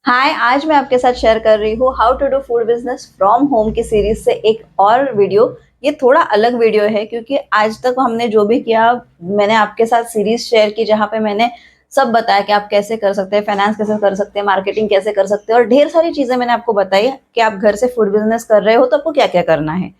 हाय, आज मैं आपके साथ शेयर कर रही हूँ how to do food business from home की सीरीज से एक और वीडियो। ये थोड़ा अलग वीडियो है क्योंकि आज तक हमने जो भी किया, मैंने आपके साथ सीरीज शेयर की जहाँ पे मैंने सब बताया कि आप कैसे कर सकते हैं, फाइनेंस कैसे कर सकते हैं, मार्केटिंग कैसे कर सकते हैं और ढेर सारी चीजें मैंने आपको बताई कि आप घर से फूड बिजनेस कर रहे हो तो आपको क्या क्या करना है।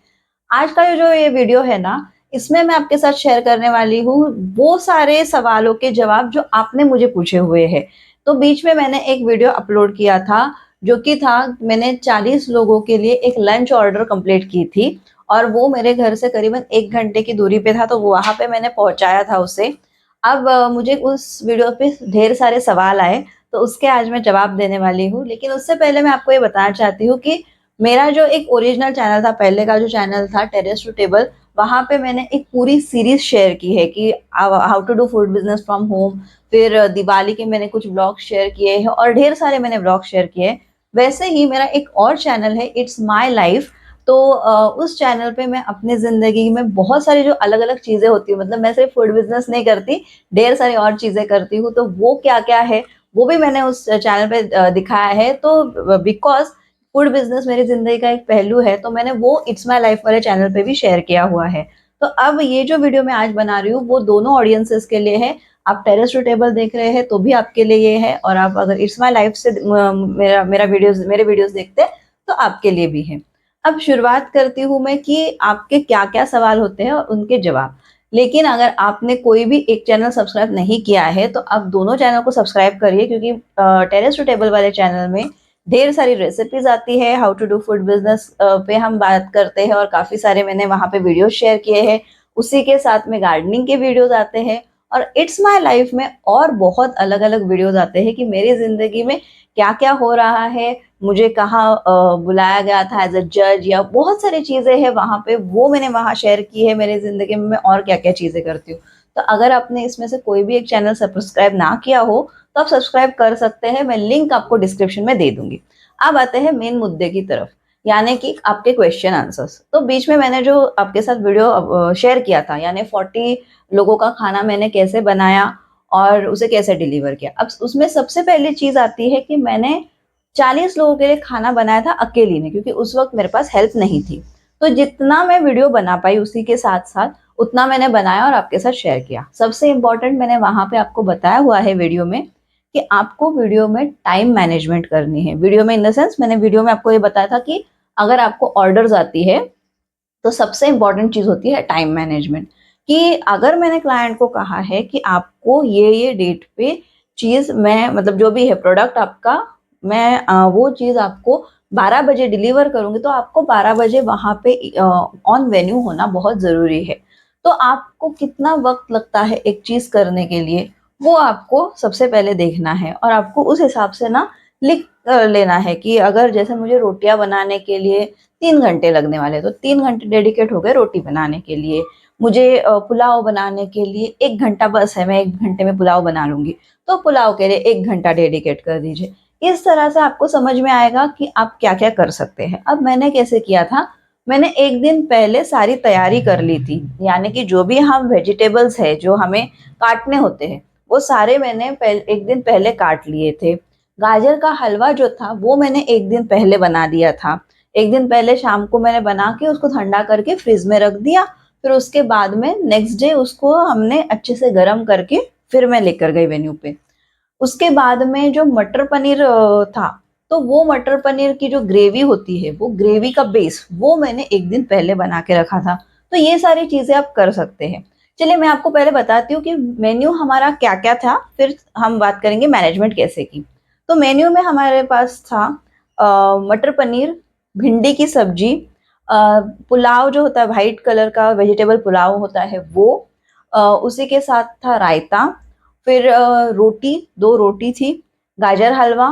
आज का जो ये वीडियो है ना, इसमें मैं आपके साथ शेयर करने वाली हूँ वो सारे सवालों के जवाब जो आपने मुझे पूछे हुए हैं। तो बीच में मैंने एक वीडियो अपलोड किया था, जो कि था मैंने 40 लोगों के लिए एक लंच ऑर्डर कंप्लीट की थी और वो मेरे घर से करीबन 1 घंटे की दूरी पे था, तो वहाँ पे मैंने पहुँचाया था उसे। अब मुझे उस वीडियो पे ढेर सारे सवाल आए, तो उसके आज मैं जवाब देने वाली हूँ। लेकिन उससे पहले मैं आपको ये बताना चाहती हूँ कि मेरा जो एक ओरिजिनल चैनल था, पहले का जो चैनल था टेरेस टू टेबल, वहाँ पे मैंने एक पूरी सीरीज शेयर की है कि how to do food business from home. फिर दिवाली के मैंने कुछ ब्लॉग शेयर किए हैं और ढेर सारे मैंने ब्लॉग शेयर किए हैं। वैसे ही मेरा एक और चैनल है, इट्स माय लाइफ। तो उस चैनल पे मैं अपनी ज़िंदगी में बहुत सारी जो अलग-अलग चीज़ें होती हैं, मतलब मैं सिर्फ फूड बिजनेस नहीं करती, ढेर सारी और चीज़ें करती हूँ। तो वो क्या-क्या है, वो भी मैंने उस चैनल पे दिखाया है। तो बिकॉज़ फूड बिजनेस मेरी ज़िंदगी का एक पहलू है, तो मैंने वो इट्स माय लाइफ वाले चैनल पे भी शेयर किया हुआ है। तो अब ये जो वीडियो मैं आज बना रही हूँ, वो दोनों ऑडियंसेस के लिए है। आप टेरेस टू टेबल देख रहे हैं तो भी आपके लिए ये है, और आप अगर इट्स माय लाइफ से मेरे वीडियोस देखते हैं तो आपके लिए भी है। अब शुरुआत करती हूँ मैं कि आपके क्या-क्या सवाल होते हैं और उनके जवाब। लेकिन अगर आपने कोई भी एक चैनल सब्सक्राइब नहीं किया है तो आप दोनों चैनल को सब्सक्राइब करिए, क्योंकि टेरेस टू टेबल वाले चैनल में ढेर सारी रेसिपीज आती है। How to do food business पे हम बात करते हैं और काफ़ी सारे मैंने वहाँ पे वीडियो शेयर किए हैं। उसी के साथ में गार्डनिंग के वीडियोज़ आते हैं और इट्स माय लाइफ में और बहुत अलग-अलग वीडियोज़ आते हैं कि मेरी ज़िंदगी में क्या-क्या हो रहा है, मुझे कहाँ बुलाया गया था एज़ अ जज, या बहुत सारी चीज़ें हैं वहाँ पे, वो मैंने वहाँ शेयर की है मेरी ज़िंदगी में मैं और क्या-क्या चीज़ें करती हूँ। तो अगर आपने इसमें से कोई भी एक चैनल सब्सक्राइब ना किया हो, तो आप सब्सक्राइब कर सकते हैं, मैं लिंक आपको डिस्क्रिप्शन में दे दूँगी। अब आते हैं मेन मुद्दे की तरफ, यानी कि आपके क्वेश्चन आंसर्स। तो बीच में मैंने जो आपके साथ वीडियो शेयर किया था, यानी 40 लोगों का खाना मैंने कैसे बनाया और उसे कैसे डिलीवर किया। अब उसमें सबसे पहली चीज़ आती है कि मैंने 40 लोगों के लिए खाना बनाया था अकेली ने, क्योंकि उस वक़्त मेरे पास हेल्प नहीं थी। तो जितना मैं वीडियो बना पाई उसी के साथ-साथ उतना मैंने बनाया और आपके साथ शेयर किया। सबसे इम्पोर्टेंट मैंने वहाँ पे आपको बताया हुआ है वीडियो में कि आपको वीडियो में टाइम मैनेजमेंट करनी है। वीडियो में इन द सेंस, मैंने वीडियो में आपको ये बताया था कि अगर आपको ऑर्डर्स आती है, तो सबसे इम्पोर्टेंट चीज़ होती है टाइम मैनेजमेंट। कि अगर मैंने क्लाइंट को कहा है कि आपको ये डेट पे चीज़, मैं मतलब जो भी है प्रोडक्ट आपका, मैं वो चीज़ आपको 12 बजे डिलीवर करूँगी, तो आपको 12 बजे वहाँ पे ऑन वेन्यू होना बहुत ज़रूरी है। तो आपको कितना वक़्त लगता है एक चीज़ करने के लिए, वो आपको सबसे पहले देखना है और आपको उस हिसाब से ना लिख लेना है कि अगर जैसे मुझे रोटियाँ बनाने के लिए 3 घंटे लगने वाले, तो 3 घंटे डेडिकेट हो गए रोटी बनाने के लिए। मुझे पुलाव बनाने के लिए 1 घंटा बस है, मैं 1 घंटे में पुलाव बना लूँगी, तो पुलाव के लिए 1 घंटा डेडिकेट कर दीजिए। इस तरह से आपको समझ में आएगा कि आप क्या-क्या कर सकते हैं। अब मैंने कैसे किया था, मैंने 1 दिन पहले सारी तैयारी कर ली थी, यानी कि जो भी हम वेजिटेबल्स हैं, जो हमें काटने होते हैं, वो सारे मैंने 1 दिन पहले काट लिए थे। गाजर का हलवा जो था, वो मैंने 1 दिन पहले बना दिया था। 1 दिन पहले शाम को मैंने बना के उसको ठंडा करके फ्रिज में रख दिया। फिर उसके बाद में नेक्स्ट डे उसको हमने अच्छे से गरम करके फिर मैं लेकर गई वेन्यू पे। उसके बाद में जो मटर पनीर था, तो वो मटर पनीर की जो ग्रेवी होती है, वो ग्रेवी का बेस वो मैंने 1 दिन पहले बना के रखा था। तो ये सारी चीज़ें आप कर सकते हैं। चलिए मैं आपको पहले बताती हूँ कि मेन्यू हमारा क्या-क्या था, फिर हम बात करेंगे मैनेजमेंट कैसे की। तो मेन्यू में हमारे पास था मटर पनीर, भिंडी की सब्जी, पुलाव जो होता है व्हाइट कलर का वेजिटेबल पुलाव होता है वो, उसी के साथ था रायता, फिर रोटी, 2 रोटी थी, गाजर हलवा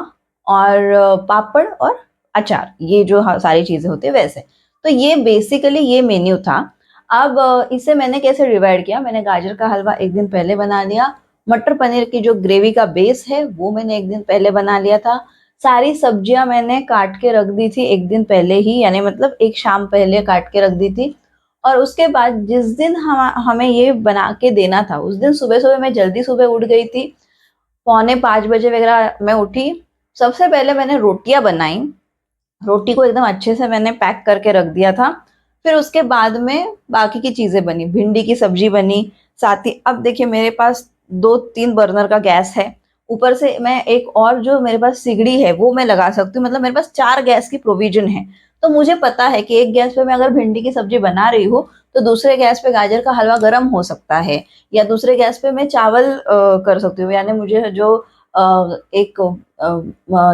और पापड़ और अचार, ये जो सारी चीज़ें होती हैं वैसे। तो ये बेसिकली ये मेन्यू था। अब इसे मैंने कैसे डिवाइड किया, मैंने गाजर का हलवा 1 दिन पहले बना लिया, मटर पनीर की जो ग्रेवी का बेस है वो मैंने 1 दिन पहले बना लिया था। सारी सब्जियाँ मैंने काट के रख दी थी 1 दिन पहले ही, यानी मतलब एक शाम पहले काट के रख दी थी। और उसके बाद जिस दिन हमें ये बना के देना था, उस दिन सुबह-सुबह मैं जल्दी सुबह उठ गई थी, पौने 5 बजे वगैरह मैं उठी, सबसे पहले मैंने रोटियां बनाई, रोटी को एकदम अच्छे से मैंने पैक करके रख दिया था। फिर उसके बाद में बाकी की चीज़ें बनी, भिंडी की सब्जी बनी, साथ ही अब देखिए मेरे पास 2-3 बर्नर का गैस है। ऊपर से मैं एक और जो मेरे पास सिगड़ी है वो मैं लगा सकती हूँ, मतलब मेरे पास 4 गैस की प्रोविज़न है। तो मुझे पता है कि एक गैस पे मैं अगर भिंडी की सब्जी बना रही हूँ, तो दूसरे गैस पे गाजर का हलवा गरम हो सकता है, या दूसरे गैस पे मैं चावल कर सकती हूँ। यानी मुझे जो एक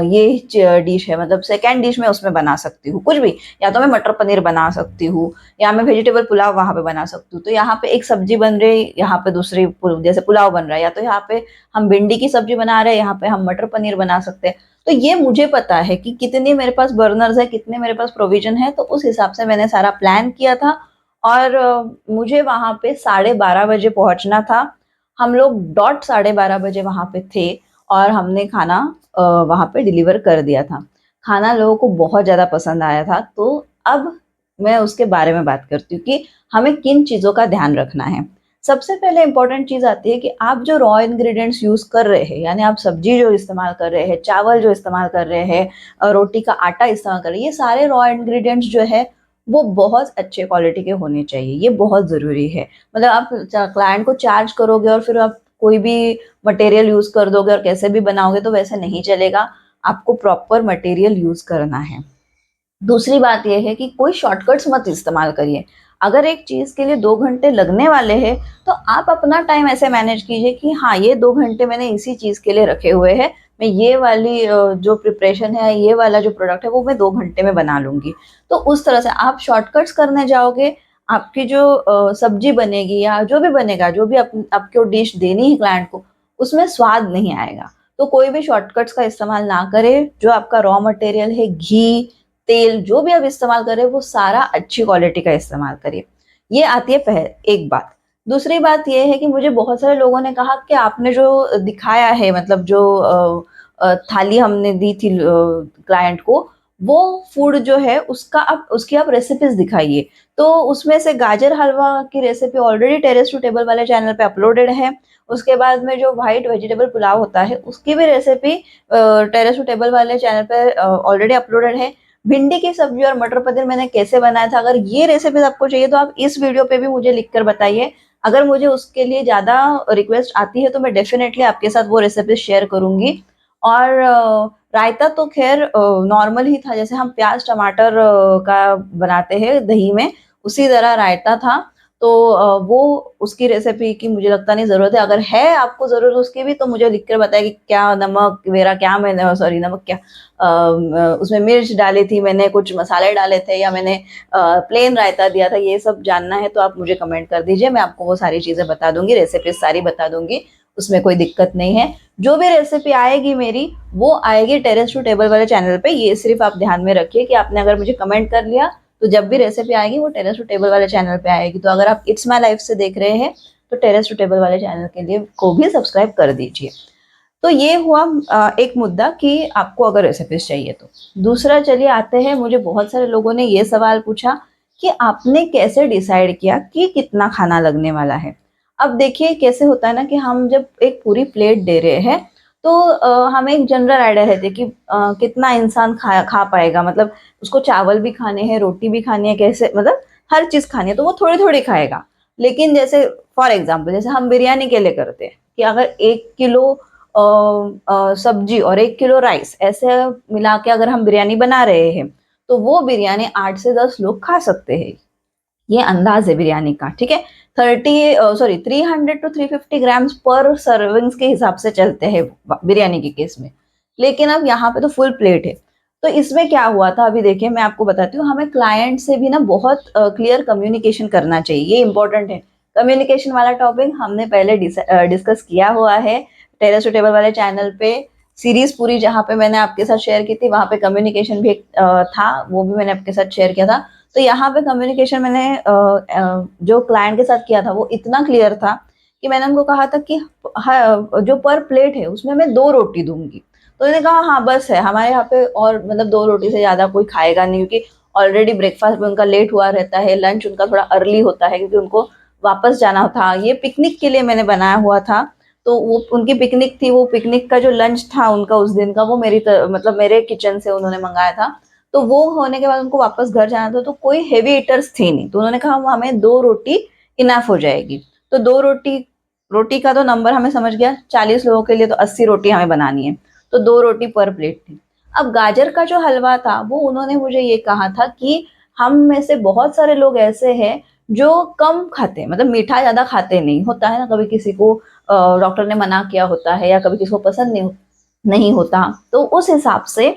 ये डिश है, मतलब सेकेंड डिश मैं उसमें बना सकती हूँ कुछ भी, या तो मैं मटर पनीर बना सकती हूँ, या मैं वेजिटेबल पुलाव वहाँ पे बना सकती हूँ। तो यहाँ पे एक सब्जी बन रही, यहाँ पे दूसरी जैसे पुलाव बन रहा है, या तो यहाँ पे हम भिंडी की सब्जी बना रहे हैं, यहाँ पे हम मटर पनीर बना सकते हैं। तो ये मुझे पता है कि कितनी मेरे पास बर्नर्स है, कितने मेरे पास प्रोविजन है, तो उस हिसाब से मैंने सारा प्लान किया था। और मुझे वहाँ पे 12:30 बजे पहुँचना था। हम लोग डॉट 12:30 बजे वहाँ पे थे, और हमने खाना वहाँ पे डिलीवर कर दिया था। खाना लोगों को बहुत ज़्यादा पसंद आया था। तो अब मैं उसके बारे में बात करती हूँ कि हमें किन चीज़ों का ध्यान रखना है। सबसे पहले इम्पोर्टेंट चीज़ आती है कि आप जो रॉ इंग्रेडिएंट्स यूज़ कर रहे हैं, यानी आप सब्जी जो इस्तेमाल कर रहे हैं, चावल जो इस्तेमाल कर रहे हैं, रोटी का आटा इस्तेमाल कर रहे हैं, ये सारे रॉ इंग्रेडिएंट्स जो है वो बहुत अच्छे क्वालिटी के होने चाहिए। ये बहुत ज़रूरी है। मतलब आप क्लाइंट को चार्ज करोगे और फिर आप कोई भी मटेरियल यूज़ कर दोगे और कैसे भी बनाओगे, तो वैसे नहीं चलेगा। आपको प्रॉपर मटेरियल यूज़ करना है। दूसरी बात ये है कि कोई शॉर्टकट्स मत इस्तेमाल करिए। अगर एक चीज़ के लिए 2 घंटे लगने वाले हैं, तो आप अपना टाइम ऐसे मैनेज कीजिए कि हाँ, ये 2 घंटे मैंने इसी चीज़ के लिए रखे हुए हैं। मैं ये वाली जो प्रिपरेशन है, ये वाला जो प्रोडक्ट है, वो मैं 2 घंटे में बना लूँगी। तो उस तरह से आप शॉर्टकट्स करने जाओगे, आपकी जो सब्ज़ी बनेगी या जो भी बनेगा, जो भी आपको डिश देनी है क्लाइंट को, उसमें स्वाद नहीं आएगा। तो कोई भी शॉर्टकट्स का इस्तेमाल ना करें। जो आपका रॉ मटेरियल है, घी, तेल, जो भी आप इस्तेमाल कर रहे हो, वो सारा अच्छी क्वालिटी का इस्तेमाल करिए। ये आती है एक बात। दूसरी बात ये है कि मुझे बहुत सारे लोगों ने कहा कि आपने जो दिखाया है, मतलब जो थाली हमने दी थी क्लाइंट को, वो फूड जो है उसका आप उसकी आप रेसिपीज़ दिखाइए। तो उसमें से गाजर हलवा की recipe already Terrace to Table वाले चैनल पे अपलोडेड है। उसके बाद में जो व्हाइट वेजिटेबल पुलाव होता है, उसकी भी रेसिपी टेरेस टू टेबल वाले चैनल पे ऑलरेडी अपलोडेड है। भिंडी की सब्जी और मटर पनीर मैंने कैसे बनाया था, अगर ये रेसिपीज आपको चाहिए तो आप इस वीडियो पे भी मुझे लिखकर बताइए। अगर मुझे उसके लिए ज़्यादा रिक्वेस्ट आती है तो मैं डेफिनेटली आपके साथ वो रेसिपीज शेयर करूँगी। और रायता तो खैर नॉर्मल ही था, जैसे हम प्याज टमाटर का बनाते हैं दही में, उसी तरह रायता था। तो वो उसकी रेसिपी की मुझे लगता नहीं ज़रूरत है। अगर है आपको ज़रूरत उसकी भी, तो मुझे लिख कर बताएं कि क्या नमक वगैरह, क्या मैंने सॉरी नमक क्या उसमें मिर्च डाली थी मैंने, कुछ मसाले डाले थे, या मैंने प्लेन रायता दिया था। ये सब जानना है तो आप मुझे कमेंट कर दीजिए, मैं आपको वो सारी चीज़ें बता दूंगी, रेसिपीज सारी बता दूंगी, उसमें कोई दिक्कत नहीं है। जो भी रेसिपी आएगी मेरी, वो आएगी टेरेस टू टेबल वाले चैनल पे। ये सिर्फ आप ध्यान में रखिए कि आपने अगर मुझे कमेंट कर लिया, तो जब भी रेसिपी आएगी वो टेरेस टू टेबल वाले चैनल पे आएगी। तो अगर आप इट्स माय लाइफ से देख रहे हैं, तो टेरेस टू टेबल वाले चैनल के लिए को भी सब्सक्राइब कर दीजिए। तो ये हुआ एक मुद्दा कि आपको अगर रेसिपीज चाहिए तो। दूसरा चलिए आते हैं, मुझे बहुत सारे लोगों ने ये सवाल पूछा कि आपने कैसे डिसाइड किया कि कितना खाना लगने वाला है। अब देखिए कैसे होता है ना कि हम जब एक पूरी प्लेट दे रहे हैं, तो हमें एक जनरल आइडिया रहती है कि कितना इंसान खा पाएगा, मतलब उसको चावल भी खाने हैं, रोटी भी खानी है, कैसे मतलब हर चीज़ खानी है, तो वो थोड़ी थोड़ी खाएगा। लेकिन जैसे फॉर एग्जाम्पल जैसे हम बिरयानी के लिए करते हैं कि अगर 1 किलो सब्जी और 1 किलो राइस ऐसे मिला के अगर हम बिरयानी बना रहे हैं, तो वो बिरयानी 8 से 10 लोग खा सकते हैं। ये अंदाज है बिरयानी का, ठीक है। 300 टू 350 ग्राम्स पर सर्विंग्स के हिसाब से चलते हैं बिरयानी के केस में। लेकिन अब यहाँ पे तो फुल प्लेट है। तो इसमें क्या हुआ था, अभी देखिए मैं आपको बताती हूँ। हमें क्लाइंट से भी ना बहुत क्लियर कम्युनिकेशन करना चाहिए, ये इंपॉर्टेंट है। कम्युनिकेशन वाला टॉपिक हमने पहले डिस्कस किया हुआ है टेरेस टू टेबल वाले चैनल पे। सीरीज पूरी जहाँ पे मैंने आपके साथ शेयर की थी, वहां पे कम्युनिकेशन भी था, वो भी मैंने आपके साथ शेयर किया था। तो यहाँ पे कम्युनिकेशन मैंने जो क्लाइंट के साथ किया था वो इतना क्लियर था कि मैंने उनको कहा था कि जो पर प्लेट है उसमें मैं 2 रोटी दूंगी। तो उन्होंने कहा हाँ बस है, हमारे यहाँ पे और मतलब 2 रोटी से ज़्यादा कोई खाएगा नहीं, क्योंकि ऑलरेडी ब्रेकफास्ट में उनका लेट हुआ रहता है, लंच उनका थोड़ा अर्ली होता है क्योंकि उनको वापस जाना था। ये पिकनिक के लिए मैंने बनाया हुआ था। तो वो उनकी पिकनिक थी, वो पिकनिक का जो लंच था उनका उस दिन का, वो मतलब मेरे किचन से उन्होंने मंगाया था। तो वो होने के बाद उनको वापस घर जाना था, तो कोई हेवी ईटर्स थे नहीं, तो उन्होंने कहा हमें 2 रोटी इनफ हो जाएगी। तो 2 रोटी, रोटी का तो नंबर हमें समझ गया, 40 लोगों के लिए तो 80 रोटी हमें बनानी है, तो 2 रोटी पर प्लेट थी। अब गाजर का जो हलवा था वो उन्होंने मुझे ये कहा था कि हम में से बहुत सारे लोग ऐसे हैं जो कम खाते हैं, मतलब मीठा ज़्यादा खाते नहीं, होता है ना कभी किसी को डॉक्टर ने मना किया होता है या कभी किसी को पसंद नहीं होता। तो उस हिसाब से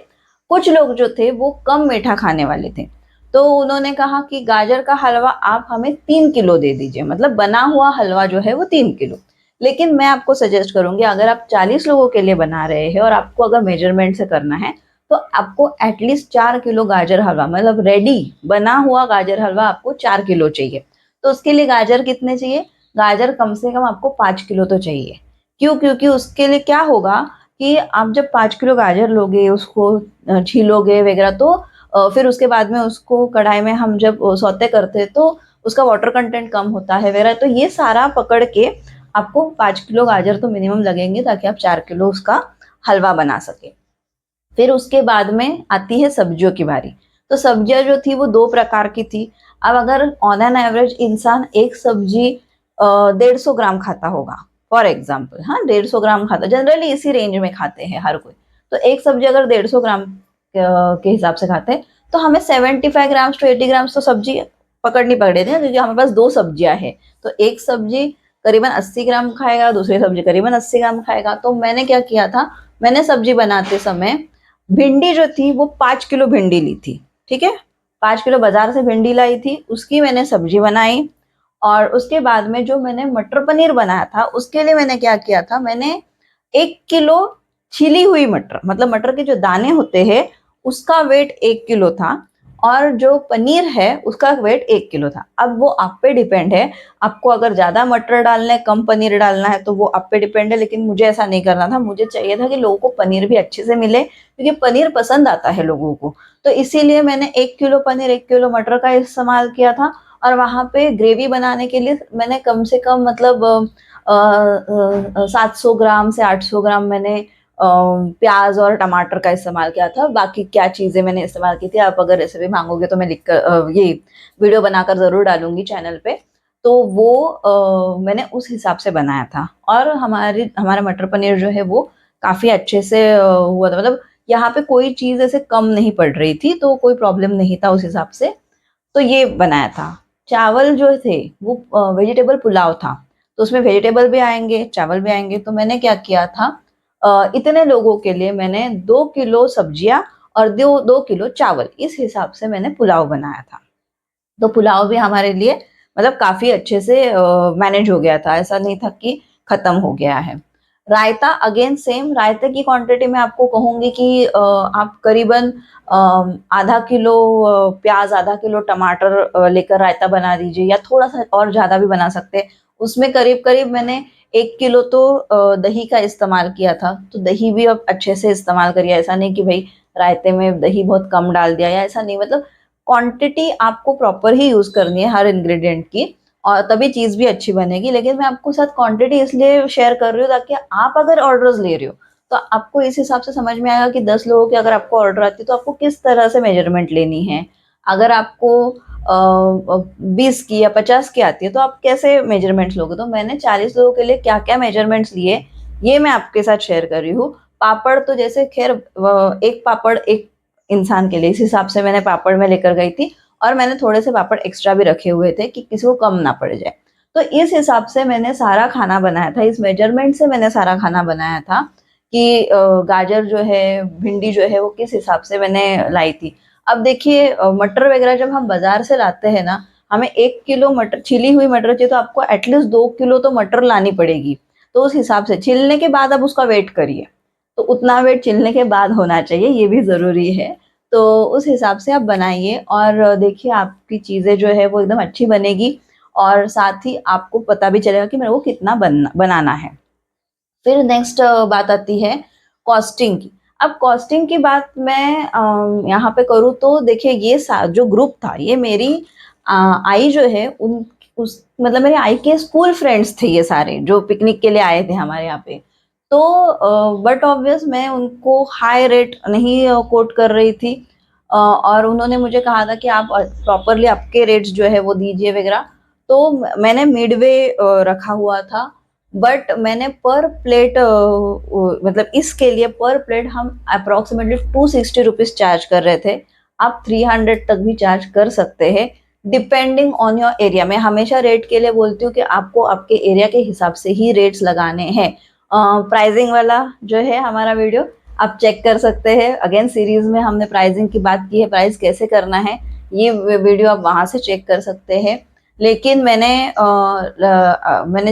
कुछ लोग जो थे वो कम मीठा खाने वाले थे। तो उन्होंने कहा कि गाजर का हलवा आप हमें 3 किलो दे दीजिए, मतलब बना हुआ हलवा जो है वो 3 किलो। लेकिन मैं आपको सजेस्ट करूंगी, अगर आप 40 लोगों के लिए बना रहे हैं और आपको अगर मेजरमेंट से करना है, तो आपको एटलीस्ट 4 किलो गाजर हलवा, मतलब रेडी बना हुआ गाजर हलवा आपको 4 किलो चाहिए। तो उसके लिए गाजर कितने चाहिए? गाजर कम से कम आपको 5 किलो तो चाहिए। क्यों? क्योंकि उसके लिए क्या होगा कि आप जब 5 किलो गाजर लोगे, उसको छीलोगे वगैरह, तो फिर उसके बाद में उसको कढ़ाई में हम जब सौते करते हैं तो उसका वाटर कंटेंट कम होता है वगैरह, तो ये सारा पकड़ के आपको 5 किलो गाजर तो मिनिमम लगेंगे ताकि आप 4 किलो उसका हलवा बना सके। फिर उसके बाद में आती है सब्जियों की बारी। तो सब्जियां जो थी वो 2 प्रकार की थी। अब अगर ऑन एन एवरेज इंसान एक सब्जी 150 ग्राम खाता होगा, फॉर एग्जाम्पल, हाँ 150 ग्राम खाता, जनरली इसी रेंज में खाते हैं हर कोई। तो एक सब्जी अगर 150 ग्राम के हिसाब से खाते हैं, तो हमें 75 ग्राम्स टू 80 ग्राम्स तो सब्जी पकड़नी पड़ रही थी, क्योंकि हमारे पास 2 सब्जियां हैं। तो एक सब्जी करीबन 80 ग्राम खाएगा, दूसरी सब्जी करीबन 80 ग्राम खाएगा। तो मैंने क्या किया था, मैंने सब्जी बनाते समय भिंडी जो थी वो 5 किलो भिंडी ली थी, ठीक है। 5 किलो बाजार से भिंडी लाई थी, उसकी मैंने सब्जी बनाई। और उसके बाद में जो मैंने मटर पनीर बनाया था, उसके लिए मैंने क्या किया था, मैंने 1 किलो छिली हुई मटर, मतलब मटर के जो दाने होते हैं उसका वेट 1 किलो था, और जो पनीर है उसका वेट 1 किलो था। अब वो आप पे डिपेंड है, आपको अगर ज्यादा मटर डालना है, कम पनीर डालना है, तो वो आप पे डिपेंड है। लेकिन मुझे ऐसा नहीं करना था, मुझे चाहिए था कि लोगों को पनीर भी अच्छे से मिले, क्योंकि पनीर पसंद आता है लोगों को। तो इसीलिए मैंने 1 किलो पनीर 1 किलो मटर का इस्तेमाल किया था। और वहां पे ग्रेवी बनाने के लिए मैंने कम से कम, मतलब 700 ग्राम से 800 ग्राम मैंने प्याज और टमाटर का इस्तेमाल किया था। बाकी क्या चीज़ें मैंने इस्तेमाल की थी, आप अगर रेसिपी मांगोगे तो मैं लिख कर ये वीडियो बनाकर ज़रूर डालूंगी चैनल पे। तो वो मैंने उस हिसाब से बनाया था, और हमारा मटर पनीर जो है वो काफ़ी अच्छे से हुआ था, मतलब यहाँ पे कोई चीज़ ऐसे कम नहीं पड़ रही थी, तो कोई प्रॉब्लम नहीं था उस हिसाब से। तो ये बनाया था। चावल जो थे वो वेजिटेबल पुलाव था, तो उसमें वेजिटेबल भी आएंगे, चावल भी आएंगे। तो मैंने क्या किया था, इतने लोगों के लिए मैंने 2 किलो सब्जियां और 2 किलो चावल, इस हिसाब से मैंने पुलाव बनाया था। तो पुलाव भी हमारे लिए मतलब काफी अच्छे से मैनेज हो गया था, ऐसा नहीं था कि खत्म हो गया है। रायता अगेन सेम, रायते की क्वांटिटी मैं आपको कहूंगी कि आप करीबन आधा किलो प्याज, आधा किलो टमाटर लेकर रायता बना दीजिए, या थोड़ा सा और ज्यादा भी बना सकते हैं। उसमें करीब करीब मैंने 1 किलो तो दही का इस्तेमाल किया था। तो दही भी अब अच्छे से इस्तेमाल करिए, ऐसा नहीं कि भाई रायते में दही बहुत कम डाल दिया, या ऐसा नहीं, मतलब क्वांटिटी आपको प्रॉपर ही यूज करनी है हर इंग्रेडिएंट की, और तभी चीज भी अच्छी बनेगी। लेकिन मैं आपको साथ क्वांटिटी इसलिए शेयर कर रही हूँ ताकि आप अगर ऑर्डर्स ले रहे हो तो आपको इस हिसाब से समझ में आएगा कि 10 लोगों की अगर आपको ऑर्डर आती है तो आपको किस तरह से मेजरमेंट लेनी है। अगर आपको 20 की या 50 की आती है तो आप कैसे मेजरमेंट्स लोगे। तो मैंने 40 लोगों के लिए क्या क्या मेजरमेंट्स लिए, ये मैं आपके साथ शेयर कर रही हूँ। पापड़ तो जैसे खैर एक पापड़ एक इंसान के लिए, इस हिसाब से मैंने पापड़ में लेकर गई थी, और मैंने थोड़े से पापड़ एक्स्ट्रा भी रखे हुए थे कि किसी को कम ना पड़ जाए। तो इस हिसाब से मैंने सारा खाना बनाया था, इस मेजरमेंट से मैंने सारा खाना बनाया था कि गाजर जो है, भिंडी जो है वो किस हिसाब से मैंने लाई थी। अब देखिए मटर वगैरह जब हम बाजार से लाते हैं ना, हमें 1 किलो मटर, छिली हुई मटर चाहिए, तो आपको एटलीस्ट 2 किलो तो मटर लानी पड़ेगी। तो उस हिसाब से छिलने के बाद अब उसका वेट करिए, तो उतना वेट छिलने के बाद होना चाहिए, ये भी ज़रूरी है। तो उस हिसाब से आप बनाइए, और देखिए आपकी चीज़ें जो है वो एकदम अच्छी बनेगी, और साथ ही आपको पता भी चलेगा कि मेरे को कितना बनाना है। फिर नेक्स्ट बात आती है कॉस्टिंग की। अब कॉस्टिंग की बात मैं यहाँ पे करूँ तो देखिए, ये जो ग्रुप था, ये मेरी आई जो है उस मतलब मेरे आई के स्कूल फ्रेंड्स थे ये सारे जो पिकनिक के लिए आए थे हमारे यहाँ पे। तो बट ऑब्वियस मैं उनको हाई रेट नहीं कोट कर रही थी, और उन्होंने मुझे कहा था कि आप प्रॉपरली आपके रेट्स जो है वो दीजिए वगैरह। तो मैंने मिडवे रखा हुआ था, बट मैंने पर प्लेट मतलब इसके लिए पर प्लेट हम अप्रोक्सीमेटली 260 रुपीज चार्ज कर रहे थे। आप 300 तक भी चार्ज कर सकते हैं डिपेंडिंग ऑन योर एरिया। मैं हमेशा रेट के लिए बोलती हूँ कि आपको आपके एरिया के हिसाब से ही रेट्स लगाने हैं। प्राइसिंग वाला जो है हमारा वीडियो आप चेक कर सकते हैं। अगेन सीरीज में हमने प्राइसिंग की बात की है, प्राइस कैसे करना है ये वीडियो आप वहां से चेक कर सकते हैं। लेकिन मैंने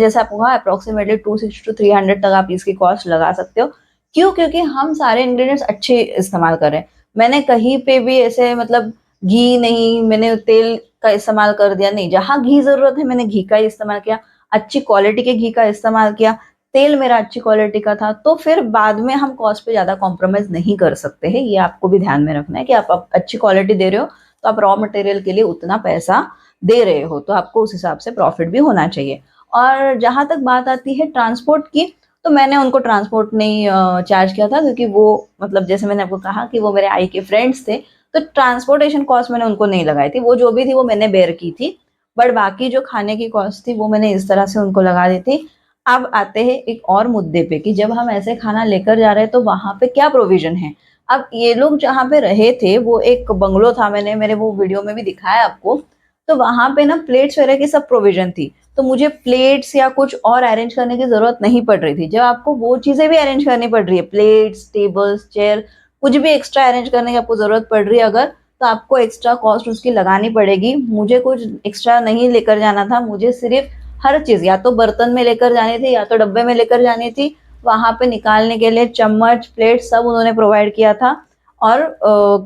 जैसे आपको कहा अप्रोक्सीमेटली 260 to 300 तक आप इसकी कॉस्ट लगा सकते हो। क्यों? क्योंकि हम सारे इंग्रेडिएंट्स अच्छे इस्तेमाल कर रहे हैं। मैंने कहीं पे भी ऐसे मतलब घी नहीं, मैंने तेल का इस्तेमाल कर दिया नहीं। जहां घी जरूरत है मैंने घी का ही इस्तेमाल किया, अच्छी क्वालिटी के घी का इस्तेमाल किया, तेल मेरा अच्छी क्वालिटी का था। तो फिर बाद में हम कॉस्ट पे ज्यादा कॉम्प्रोमाइज नहीं कर सकते हैं। ये आपको भी ध्यान में रखना है कि आप अच्छी क्वालिटी दे रहे हो तो आप रॉ मटेरियल के लिए उतना पैसा दे रहे हो, तो आपको उस हिसाब से प्रॉफिट भी होना चाहिए। और जहां तक बात आती है ट्रांसपोर्ट की, तो मैंने उनको ट्रांसपोर्ट नहीं चार्ज किया था, क्योंकि वो मतलब जैसे मैंने आपको कहा कि वो मेरे आई के फ्रेंड्स थे, तो ट्रांसपोर्टेशन कॉस्ट मैंने उनको नहीं लगाई थी। वो जो भी थी वो मैंने बेयर की थी, बट बाकी जो खाने की कॉस्ट थी वो मैंने इस तरह से उनको लगा दी थी। अब आते हैं एक और मुद्दे पे कि जब हम ऐसे खाना लेकर जा रहे हैं तो वहां पे क्या प्रोविजन है। अब ये लोग जहाँ पे रहे थे वो एक बंगलो था, मैंने मेरे वो वीडियो में भी दिखाया आपको। तो वहां पे ना प्लेट्स वगैरह की सब प्रोविजन थी, तो मुझे प्लेट्स या कुछ और अरेंज करने की जरूरत नहीं पड़ रही थी। जब आपको वो चीजें भी अरेंज करनी पड़ रही है, प्लेट्स, टेबल्स, चेयर, कुछ भी एक्स्ट्रा अरेंज करने की आपको जरूरत पड़ रही है अगर, तो आपको एक्स्ट्रा कॉस्ट उसकी लगानी पड़ेगी। मुझे कुछ एक्स्ट्रा नहीं लेकर जाना था, मुझे सिर्फ हर चीज या तो बर्तन में लेकर जानी थी या तो डब्बे में लेकर जानी थी। वहां पे निकालने के लिए चम्मच, प्लेट सब उन्होंने प्रोवाइड किया था, और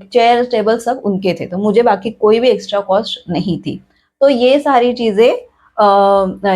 चेयर टेबल सब उनके थे, तो मुझे बाकी कोई भी एक्स्ट्रा कॉस्ट नहीं थी। तो ये सारी चीजें,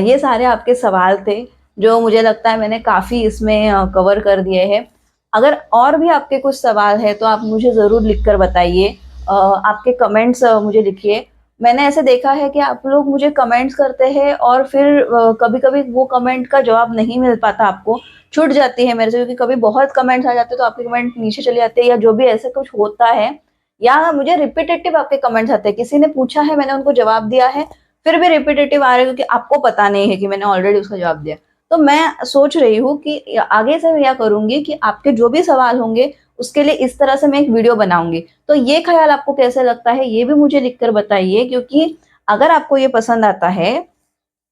ये सारे आपके सवाल थे जो मुझे लगता है मैंने काफी इसमें कवर कर दिए हैं। अगर और भी आपके कुछ सवाल है तो आप मुझे जरूर लिख कर बताइए। आपके कमेंट्स मुझे लिखिए। मैंने ऐसे देखा है कि आप लोग मुझे कमेंट्स करते हैं और फिर कभी कभी वो कमेंट का जवाब नहीं मिल पाता, आपको छूट जाती है मेरे से, क्योंकि कभी बहुत कमेंट्स आ जाते हैं तो आपके कमेंट नीचे चले जाते हैं या जो भी ऐसे कुछ होता है, या मुझे रिपीटेटिव आपके कमेंट्स आते हैं। किसी ने पूछा है, मैंने उनको जवाब दिया है, फिर भी रिपीटेटिव आ रहे हैं क्योंकि आपको पता नहीं है कि मैंने ऑलरेडी उसका जवाब दिया। तो मैं सोच रही हूँ कि आगे से मैं क्या करूंगी कि आपके जो भी सवाल होंगे उसके लिए इस तरह से मैं एक वीडियो बनाऊंगी। तो ये ख्याल आपको कैसे लगता है ये भी मुझे लिखकर बताइए, क्योंकि अगर आपको ये पसंद आता है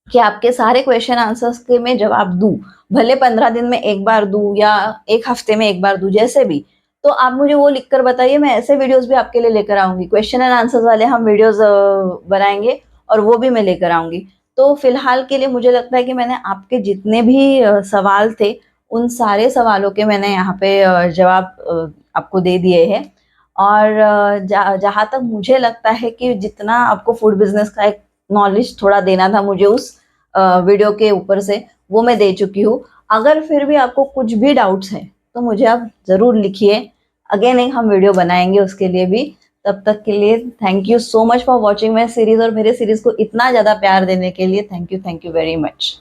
कि आपके सारे क्वेश्चन आंसर्स के मैं जवाब दूं, भले 15 दिन में एक बार दूं या एक हफ्ते में एक बार दूं, जैसे भी, तो आप मुझे वो लिखकर बताइए। मैं ऐसे वीडियोस भी आपके लिए लेकर आऊंगी, क्वेश्चन एंड आंसर्स वाले हम वीडियोस बनाएंगे और वो भी मैं लेकर आऊंगी। तो फिलहाल के लिए मुझे लगता है कि मैंने आपके जितने भी सवाल थे उन सारे सवालों के मैंने यहाँ पे जवाब आपको दे दिए हैं। और जहाँ तक मुझे लगता है कि जितना आपको फूड बिजनेस का एक नॉलेज थोड़ा देना था मुझे उस वीडियो के ऊपर से, वो मैं दे चुकी हूँ। अगर फिर भी आपको कुछ भी डाउट्स हैं तो मुझे आप ज़रूर लिखिए। अगेन एक हम वीडियो बनाएंगे उसके लिए भी। तब तक के लिए thank you so much for watching my series, और मेरे सीरीज को इतना ज़्यादा प्यार देने के लिए थैंक यू वेरी मच।